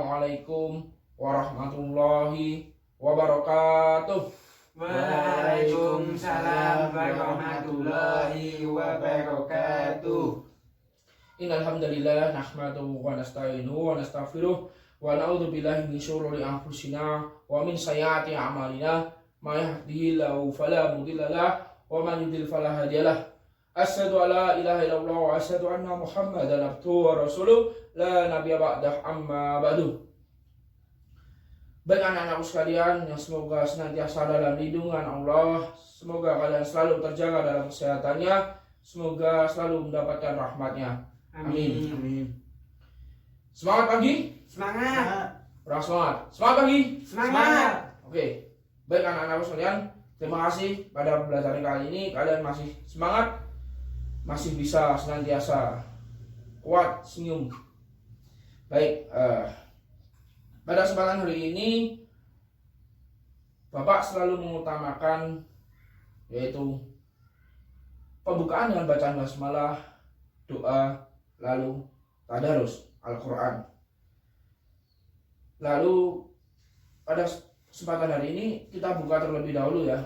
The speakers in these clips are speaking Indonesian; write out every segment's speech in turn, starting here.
Assalamualaikum warahmatullahi wabarakatuh. Waalaikumsalam warahmatullahi wabarakatuh. Innal hamdalillah nahmaduhu wa nasta'inuhu wa nastaghfiruh wa na'udzu billahi min syururi anfusina wa min sayyiati a'malina may yahdihillahu fala mudilla lahu wa man yudlil fala hadiyalah. Asyhadu an la ilaha illallah wa asyhadu anna Muhammadan abduhu wa rasuluh la nabiyya ba'dah amma ba'du. Baik anak-anakku sekalian yang semoga senantiasa dalam lindungan Allah, semoga kalian selalu terjaga dalam kesehatannya, semoga selalu mendapatkan rahmatnya. Amin. Amin. Semangat pagi? Semangat. Orang semangat. Semangat pagi? Semangat. Oke. Baik anak-anakku sekalian, terima kasih pada pembelajaran kali ini kalian masih semangat, masih bisa senantiasa kuat senyum. Baik, pada kesempatan hari ini Bapak selalu mengutamakan yaitu pembukaan dengan bacaan basmalah, doa, lalu tadarus Al-Quran. Lalu pada kesempatan hari ini kita buka terlebih dahulu ya,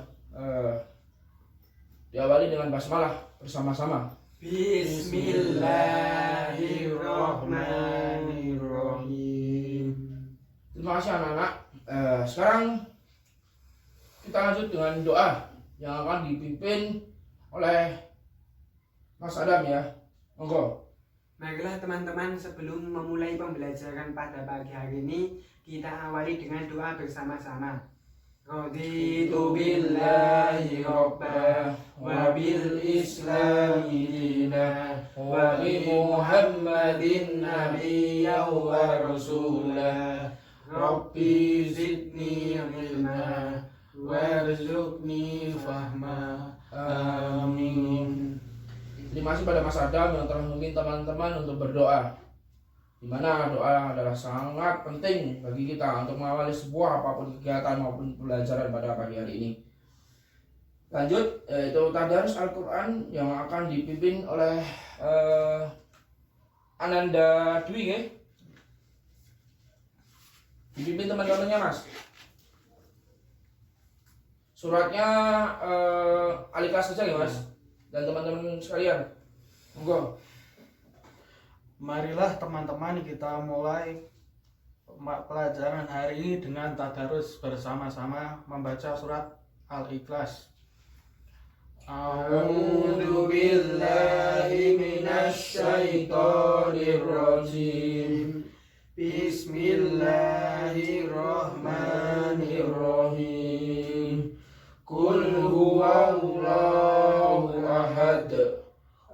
diawali dengan basmalah bersama-sama. Bismillahirrahmanirrahim. Terima kasih anak-anak. Sekarang kita lanjut dengan doa yang akan dipimpin oleh Mas Adam ya. Monggo. Marilah teman-teman, sebelum memulai pembelajaran pada pagi hari ini, kita awali dengan doa bersama-sama. Raditu billahi robba wa bil islami dina wa bi Muhammadin nabiyya wa rasulah. Rabbi zidni ilma warzuqni fahma. Amin. Terima kasih pada Mas Adam yang telah meminta teman-teman untuk berdoa, di mana doa adalah sangat penting bagi kita untuk mengawali sebuah apapun kegiatan maupun pembelajaran pada pagi hari ini. Lanjut, yaitu tadarus Al-Quran yang akan dipimpin oleh Ananda Dwi ya. Dipimpin teman-temannya Mas. Suratnya Alika saja ya Mas, dan teman-teman sekalian. Monggo. Marilah teman-teman kita mulai pelajaran hari ini dengan tadarus bersama-sama membaca surat Al-Ikhlas. A'udzu billahi minasy syaithanir rajim. Bismillahirrahmanirrahim. Qul huwallahu ahad.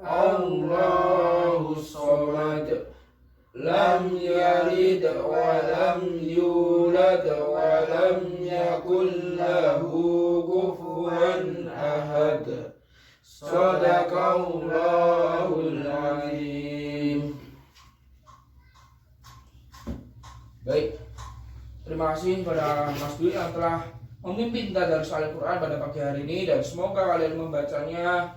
Allahus samad. Lam yalid wa lam yulad wa lam yakul lahu kufuwan ahad. Shadaqallahul azim. Baik, terima kasih kepada Mas Dwi yang telah memimpin tadarus Al-Quran pada pagi hari ini, dan semoga kalian membacanya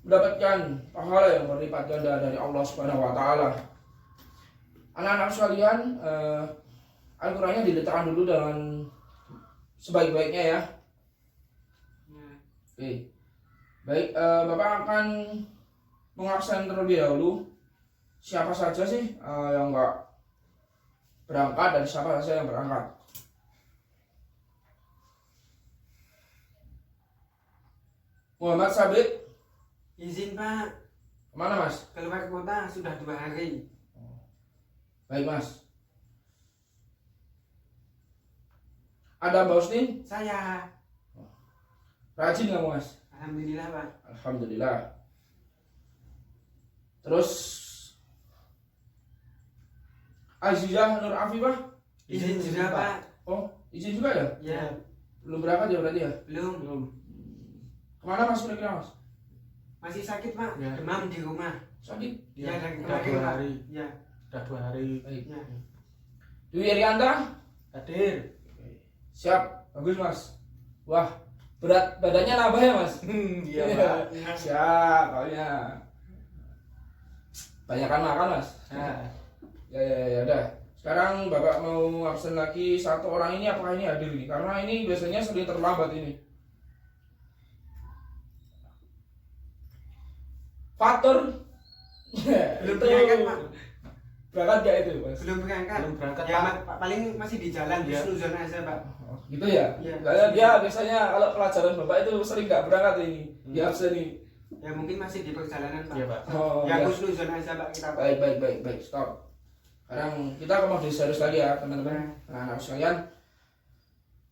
mendapatkan pahala yang berlipat ganda dari Allah Subhanahu wa Ta'ala. Anak-anak sekalian, Al-Qurannya diletakkan dulu dengan sebaik-baiknya ya. Oke. Baik, Bapak akan mengabsen terlebih dahulu siapa saja sih yang enggak berangkat dan siapa saja yang berangkat. Muhammad Sabit. Izin Pak, Kemana Mas? keluar kota sudah 2 hari. Baik Mas. Ada Mbak Ustin? Saya. Rajin kamu Mas? Alhamdulillah Pak. Alhamdulillah. Terus Azizah Nur Afifah? Izin juga Pak. Oh, izin juga ya? Ya, Belum berangkat ya berarti ya? belum. Kemana Mas kira-kira Mas? Masih sakit Pak. Ya. Demam di rumah. Sakit? Ya, dari Udah kemarin 2 Pak. hari. Ya. Udah 2 hari. Baik. Ya. Dwi Erianta? Hadir. Siap, bagus Mas. Wah, berat badannya nambah ya Mas? Iya Pak. Siap, pokoknya. Banyakan makan Mas. Nah, Ya udah. Sekarang Bapak mau absen lagi satu orang ini, apakah ini hadir nih? Karena ini biasanya sering terlambat ini. Fatur. Belum Itu berangkat, Pak. berangkat gak itu, Mas? Belum berangkat. Belum berangkat, Ya, Pak. paling masih di jalan, Iya. husnuzon aja, Pak. Oh, gitu ya? Iya. Kayak dia biasanya kalau pelajaran Bapak itu sering gak berangkat ini. Di absen nih. Ya mungkin masih di perjalanan, Pak. Iya, Pak. Oh, Ya ya. husnuzon aja, Pak, kita, Pak. Baik, stop. Sekarang kita mau serius lagi ya, teman-teman. Nah, sekalian,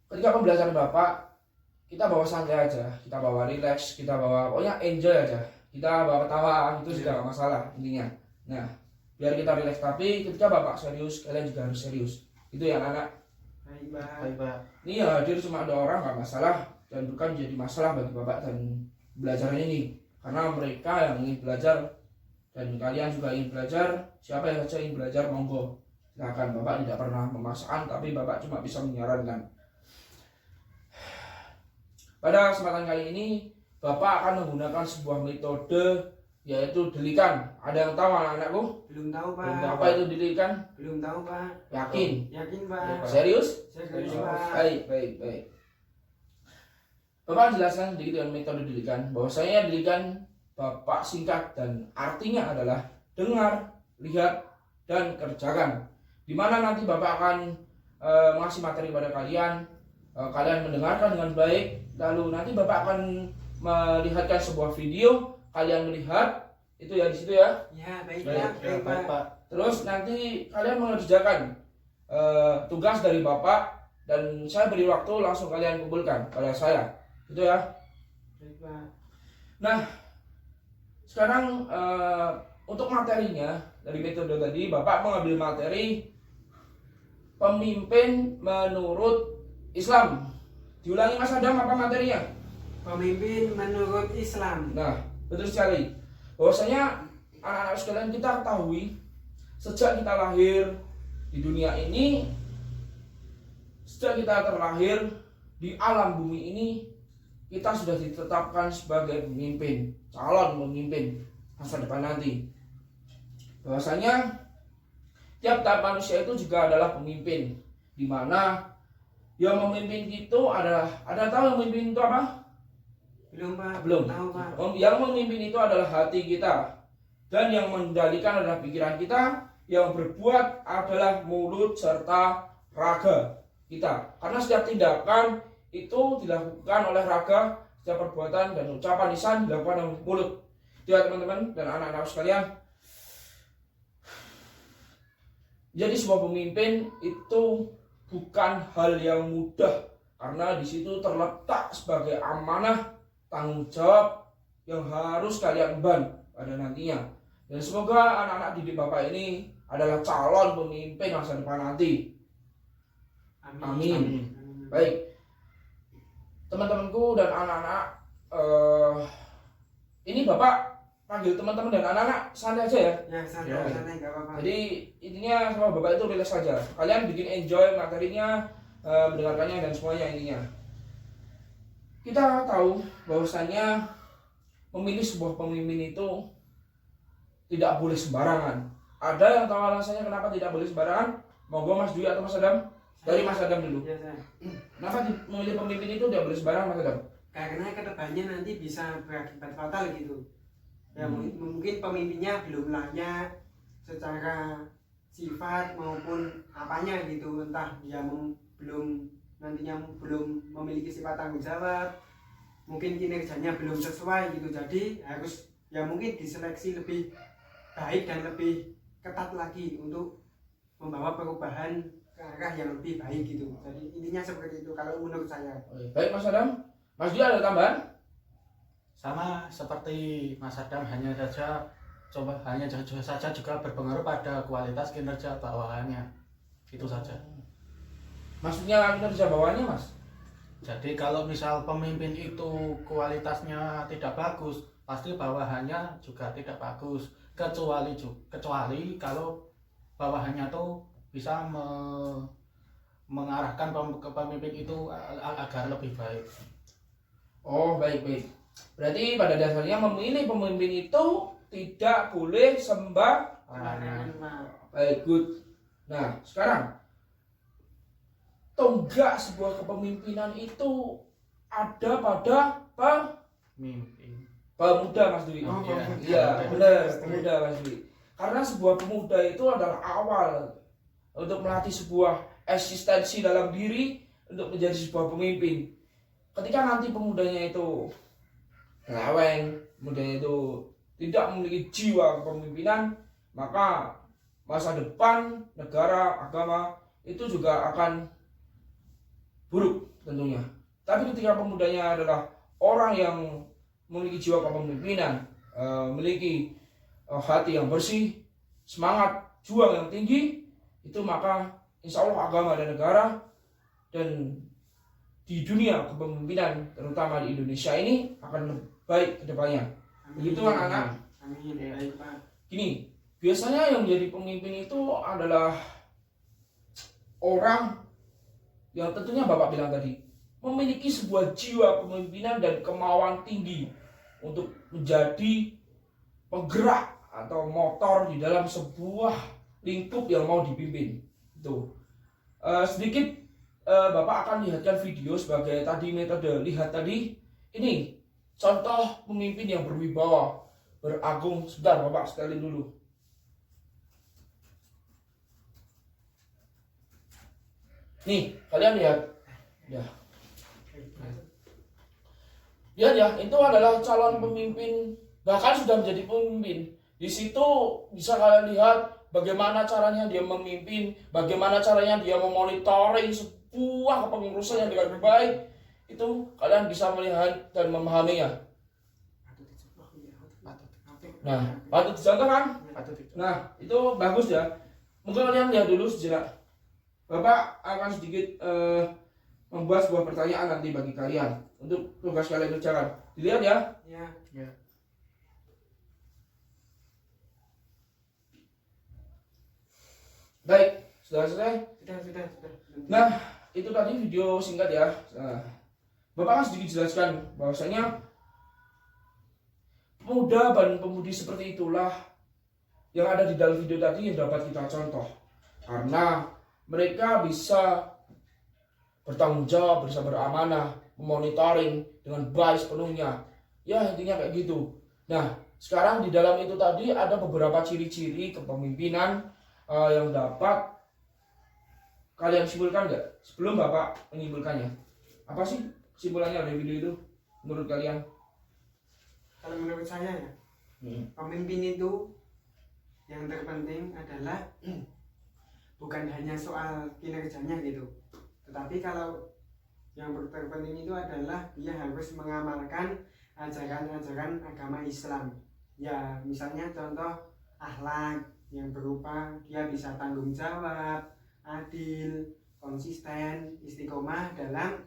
ketika pembelajaran Bapak, kita bawa santai aja, kita bawa relax, kita bawa pokoknya enjoy aja. Kita bawa ketawa, itu sudah gak masalah intinya. Nah, biar kita relax, tapi ketika Bapak serius, kalian juga harus serius. Itu ya anak. Baik, Pak. Baik, Pak. Ini ya hadir cuma 2 orang gak masalah, dan bukan jadi masalah bagi Bapak dan belajar ini. Karena mereka yang ingin belajar dan kalian juga ingin belajar, siapa yang saja ingin belajar monggo. Silakan, Bapak tidak pernah memaksakan, tapi Bapak cuma bisa menyarankan. Pada kesempatan kali ini Bapak akan menggunakan sebuah metode yaitu delikan. Ada yang tahu anak-anakku? Belum tahu, Pak. Belum tahu. Apa itu delikan? Belum tahu, Pak. Yakin? Yakin, Iya, Pak. Pak. Serius? Serius, Oh, Pak. baik. Bapak jelaskan sedikit dengan metode delikan. Bahwasanya delikan Bapak singkat dan artinya adalah dengar, lihat, dan kerjakan. Dimana nanti Bapak akan mengasih materi pada kalian, kalian mendengarkan dengan baik, lalu nanti Bapak akan melihatkan sebuah video, kalian melihat itu ya di situ ya. Ya, baik, Baik, Pak. ya, baik, Pak. Terus nanti kalian mengerjakan tugas dari Bapak dan saya beri waktu langsung kalian kumpulkan pada saya. Gitu ya. Baik, Pak. Nah, sekarang untuk materinya dari metode tadi Bapak mengambil materi pemimpin menurut Islam. Diulangi Mas Adam apa materinya? Pemimpin menurut Islam. Nah, betul sekali. Bahwasanya anak-anak sekalian kita ketahui sejak kita lahir di dunia ini, sejak kita terlahir di alam bumi ini, kita sudah ditetapkan sebagai pemimpin, calon pemimpin masa depan nanti. Bahwasanya tiap manusia itu juga adalah pemimpin, di mana yang memimpin itu adalah, ada tahu yang memimpin itu apa? Belum, Pak. Belum. Tahu, Pak. Yang memimpin itu adalah hati kita, dan yang mengendalikan adalah pikiran kita, yang berbuat adalah mulut serta raga kita. Karena setiap tindakan itu dilakukan oleh raga, setiap perbuatan dan ucapan lisan dilakukan oleh mulut. Ya teman-teman dan anak-anak sekalian, jadi sebuah pemimpin itu bukan hal yang mudah, karena di situ terletak sebagai amanah, tanggung jawab yang harus kalian emban pada nantinya. Dan semoga anak-anak didik Bapak ini adalah calon pemimpin masa depan nanti. Amin. Baik, teman-temanku dan anak-anak, ini Bapak panggil teman-teman dan anak-anak santai aja ya. Ya, santai, Ya. santai, nggak apa-apa. Jadi intinya sama Bapak itu relax saja. Kalian bikin enjoy materinya, mendengarkannya dan semuanya intinya. Kita tahu bahwasannya memilih sebuah pemimpin itu tidak boleh sembarangan. Ada yang tahu alasannya kenapa tidak boleh sembarangan? Monggo Mas Dwi atau Mas Adam? Dari Mas Adam dulu. Ya, saya. Kenapa memilih pemimpin itu tidak boleh sembarangan, Mas Adam? Karena kedepannya nanti bisa berakibat fatal gitu. Ya mungkin pemimpinnya belum layak secara sifat maupun apanya gitu, entah dia belum nantinya belum memiliki sifat tanggung jawab, mungkin kinerjanya belum sesuai gitu. Jadi harus ya mungkin diseleksi lebih baik dan lebih ketat lagi untuk membawa perubahan ke arah yang lebih baik gitu. Jadi intinya seperti itu kalau menurut saya. Baik Mas Adam. Mas Dwi ada tambahan? Sama seperti Mas Adam, hanya saja juga berpengaruh pada kualitas kinerja bawahannya. Itu saja. Maksudnya kinerja bawahannya, Mas? Jadi kalau misal pemimpin itu kualitasnya tidak bagus, pasti bawahannya juga tidak bagus. Kecuali kalau bawahannya tuh bisa mengarahkan pemimpin itu agar lebih baik. Oh, baik. Berarti pada dasarnya memilih pemimpin itu tidak boleh sembarangan. Baik, good. Nah, sekarang tonggak sebuah kepemimpinan itu ada pada Mimpin. pemuda, Mas Dwi. Oh, Iya. pemuda. Iya, benar, pemuda, Mas Dwi. Karena sebuah pemuda itu adalah awal untuk melatih sebuah eksistensi dalam diri untuk menjadi sebuah pemimpin. Ketika nanti pemudanya itu leweng, pemudanya itu tidak memiliki jiwa kepemimpinan, maka masa depan negara, agama itu juga akan buruk tentunya. Tapi ketika pemudanya adalah orang yang memiliki jiwa kepemimpinan, memiliki hati yang bersih, semangat juang yang tinggi, itu maka insya Allah agama dan negara dan di dunia kepemimpinan terutama di Indonesia ini akan lebih baik ke depannya. Begitu anak-anak. Amin. Baik, Pak. Gini, biasanya yang menjadi pemimpin itu adalah orang yang tentunya Bapak bilang tadi memiliki sebuah jiwa kepemimpinan dan kemauan tinggi untuk menjadi penggerak atau motor di dalam sebuah lingkup yang mau dipimpin. Itu sedikit Bapak akan lihatkan video sebagai tadi metode. Lihat tadi ini contoh pemimpin yang berwibawa, beragung. Sebentar Bapak setelin dulu. Nih, kalian lihat. Ya. Lihat ya, itu adalah calon pemimpin, bahkan sudah menjadi pemimpin. Di situ bisa kalian lihat bagaimana caranya dia memimpin, bagaimana caranya dia memonitoring sebuah kepengurusan yang dengan baik. Itu kalian bisa melihat dan memahaminya. Nah, patut dicontoh kan? Nah, itu bagus ya. Mungkin kalian lihat dulu sejenak. Bapak akan sedikit membuat sebuah pertanyaan nanti bagi kalian untuk tugas kalian kerjakan. Dilihat ya. Ya. Baik, sudah selesai. Sudah. Nah, itu tadi video singkat ya. Nah, Bapak akan sedikit jelaskan bahwasanya pemuda dan pemudi seperti itulah yang ada di dalam video tadi yang dapat kita contoh. Karena mereka bisa bertanggung jawab, bisa beramanah, memonitoring dengan baik sepenuhnya. Ya, intinya kayak gitu. Nah, sekarang di dalam itu tadi ada beberapa ciri-ciri kepemimpinan yang dapat kalian simpulkan nggak? Sebelum Bapak menyimpulkannya, apa sih kesimpulannya dari video itu menurut kalian? Kalau menurut saya ya, pemimpin itu yang terpenting adalah bukan hanya soal kinerjanya gitu, tetapi kalau yang terpenting itu adalah dia harus mengamalkan ajaran-ajaran agama Islam. Ya, misalnya contoh akhlak yang berupa dia bisa tanggung jawab, adil, konsisten, istiqomah dalam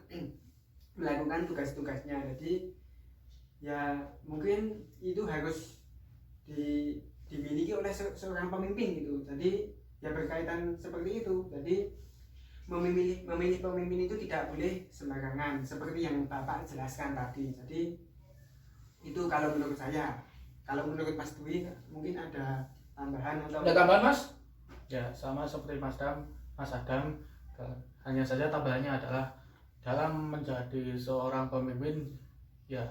melakukan tugas-tugasnya. Jadi ya mungkin itu harus dimiliki oleh seorang pemimpin gitu. Jadi ya berkaitan seperti itu. Jadi memilih pemimpin itu tidak boleh sembarangan seperti yang Bapak jelaskan tadi. Jadi itu kalau menurut saya. Kalau menurut Mas Dwi mungkin ada tambahan atau Ada tambahan Mas? Ya, sama seperti Mas Adam, hanya saja tambahannya adalah dalam menjadi seorang pemimpin ya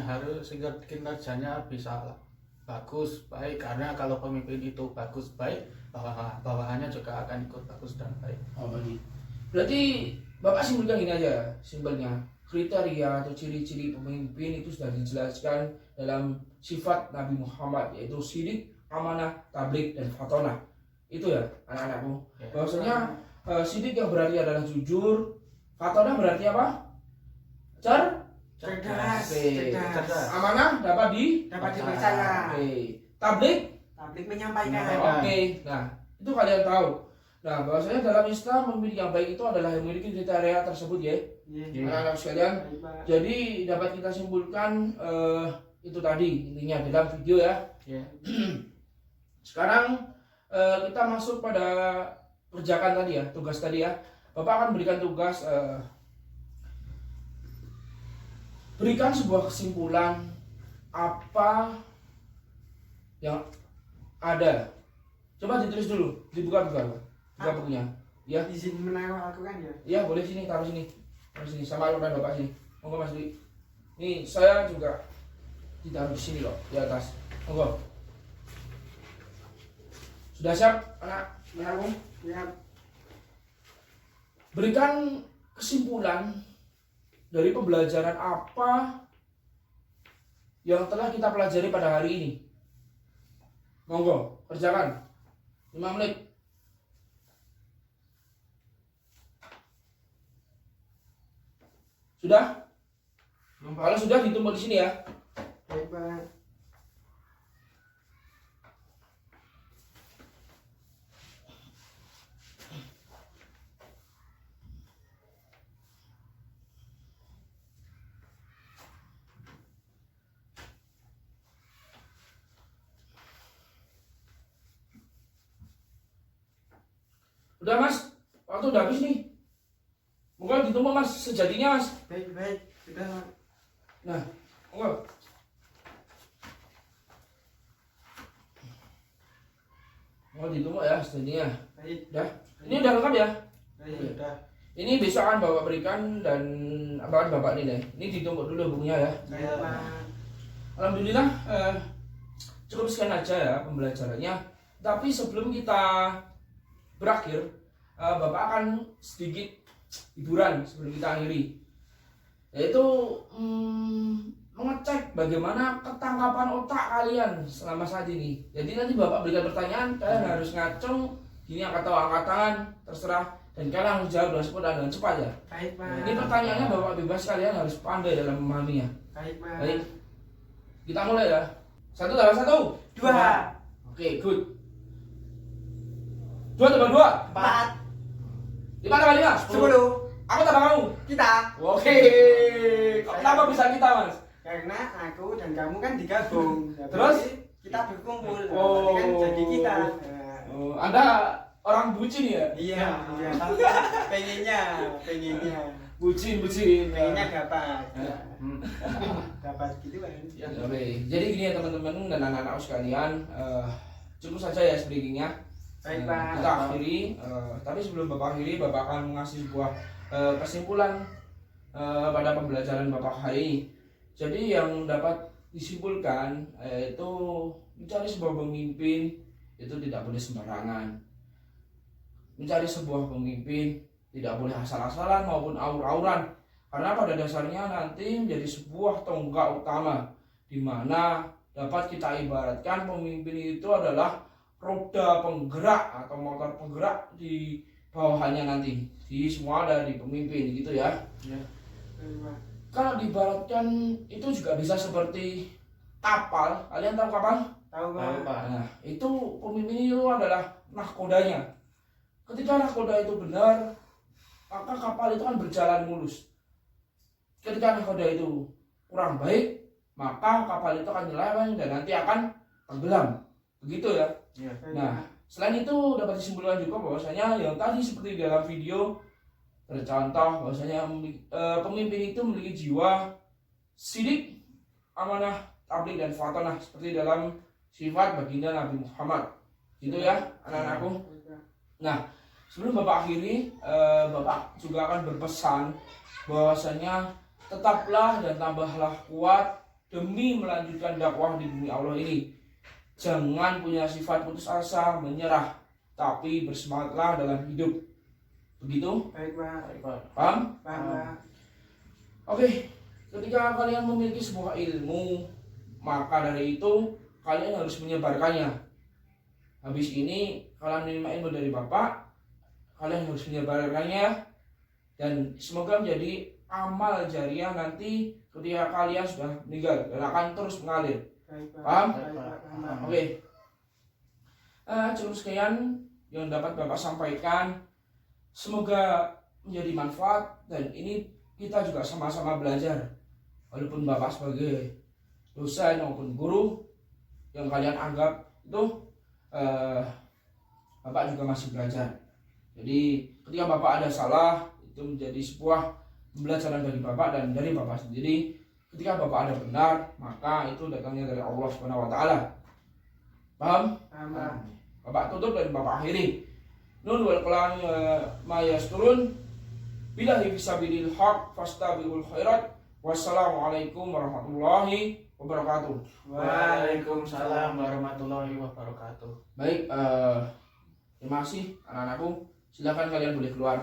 harus kinerjanya bisa bagus, baik, karena kalau pemimpin itu bagus, baik, bawahannya juga akan ikut bagus dan baik. Oh, baik. Berarti Bapak simpulkan gini aja, simpelnya kriteria atau ciri-ciri pemimpin itu sudah dijelaskan dalam sifat Nabi Muhammad, yaitu sidik, amanah, tabligh, dan fatonah. Itu ya anak-anakku. Ya. Bahwasanya sidik yang berarti adalah jujur, fatonah berarti apa? cerdas. Amanah dapat dipercaya. Oke. Tabligh menyampaikan. Oke. Nah, itu kalian tahu. Nah, bahwasanya dalam Islam pemimpin yang baik itu adalah yang memiliki kriteria tersebut ya. Anak-anak sekalian. Jadi dapat kita simpulkan itu tadi intinya dalam video ya. Sekarang kita masuk pada kerjakan tadi ya, tugas tadi ya. Bapak akan berikan tugas berikan sebuah kesimpulan apa yang ada. Coba ditulis dulu, dibuka-buka. Buka bukunya. Ya, izin menaruh Al-Quran ya. iya boleh sini, taruh sini. Taruh sini sama Al-Quran Bapak sini. Monggo Mas Dwi. Nih, saya juga ditaruh di sini loh, di atas. Monggo. Sudah siap, anak-anakku? Ya, Berikan kesimpulan dari pembelajaran apa yang telah kita pelajari pada hari ini. Monggo, kerjakan. 5 menit. Sudah? Kalau sudah ditumpuk di sini ya. baik Pak. Udah Mas, waktu udah habis nih. Monggo ditumpuk Mas, sejatinya Mas. Baik, sudah Pak. Nah, monggo. Mau ditumpuk ya sejatinya. Baik, Udah. Ini udah lengkap ya? baik. Udah. Ini besok akan Bapak berikan dan apa Bapak nilai. Ini ditumpuk dulu bukunya ya. Baik Pak. Alhamdulillah cukup sekian aja ya pembelajarannya. Tapi sebelum kita berakhir, Bapak akan sedikit hiburan sebelum kita akhiri, yaitu mengecek bagaimana ketangkapan otak kalian selama saat ini. Jadi nanti Bapak berikan pertanyaan, kalian harus ngacung gini, angkat tangan terserah, dan kalian harus jawab dengan cepat dan dengan cepat ya. Baik Pak. Ini pertanyaannya Bapak bebas, kalian harus pandai dalam memahaminya. Baik Pak. Baik, kita mulai ya. 1 tambah 1. 2, Oke, good. 2 tambah 2. 4, 5 tambah 5. 10. Aku tambah kamu. Kita. Oke. Kenapa bisa kita, Mas? Karena aku dan kamu kan digabung. Nah, Terus? berarti kita berkumpul. Nah, Oh. berarti kan jadi kita. Nah, Oh, Anda orang bucin ya? iya, iya. pengennya. Bucin. Pengennya dapat. Ya. Dapat gitu kan. Ya, oke. Jadi gini ya teman-teman dan anak-anak sekalian, cukup saja ya speakingnya. Baik Pak. Kita akhiri, tapi sebelum Bapak akhiri, Bapak akan mengasih sebuah kesimpulan pada pembelajaran Bapak hari ini. Jadi yang dapat disimpulkan yaitu mencari sebuah pemimpin itu tidak boleh sembarangan. Mencari sebuah pemimpin tidak boleh asal-asalan maupun aur-auran, karena pada dasarnya nanti menjadi sebuah tonggak utama di mana dapat kita ibaratkan pemimpin itu adalah roda penggerak atau motor penggerak di bawahannya nanti. Jadi semua ada di pemimpin gitu ya. Baik Pak. Kalau diibaratkan itu juga bisa seperti kapal. Kalian tahu kapal? Tahu Tahu, Pak. Pak. Nah, itu pemimpin itu adalah nahkodanya. Ketika nahkoda itu benar, maka kapal itu kan berjalan mulus. Ketika nahkoda itu kurang baik, maka kapal itu akan nyeleweng dan nanti akan tenggelam. Begitu ya. Baik, Nah, Pak. selain itu dapat disimpulkan juga bahwasanya yang tadi seperti dalam video tercontoh bahwasanya pemimpin itu memiliki jiwa sidik, amanah, tabligh dan fatonah seperti dalam sifat baginda Nabi Muhammad. Gitu ya, anak-anakku. Baik, Pak. Nah, sebelum Bapak akhiri, Bapak juga akan berpesan bahwasanya tetaplah dan tambahlah kuat demi melanjutkan dakwah di bumi Allah ini. Jangan punya sifat putus asa, menyerah, tapi bersemangatlah dalam hidup. Begitu? Baik Pak. Paham? Paham Pak. Oke, ketika kalian memiliki sebuah ilmu, maka dari itu kalian harus menyebarkannya. Habis ini kalian menerima ilmu dari Bapak, kalian harus menyebarkannya, dan semoga menjadi amal jariah nanti ketika kalian sudah meninggal dan akan terus mengalir. Baik Pak. Paham? Baik Pak. Paham Pak. Oke, cukup sekian yang dapat Bapak sampaikan. Semoga menjadi manfaat dan ini kita juga sama-sama belajar. Walaupun Bapak sebagai dosen maupun guru yang kalian anggap itu, Bapak juga masih belajar. Jadi ketika Bapak ada salah, itu menjadi sebuah pembelajaran bagi Bapak dan dari Bapak sendiri. Ketika Bapak ada benar, maka itu datangnya dari Allah Subhanahu wa taala. Paham? Paham Pak. Bapak tutup dan Bapak akhiri. nun wal qalami ma yasturun. Billahi fisabilil haq fastabiqul khairat. Wassalamualaikum warahmatullahi wabarakatuh. Waalaikumsalam warahmatullahi wabarakatuh. Baik, terima kasih anak-anakku. Silakan kalian boleh keluar.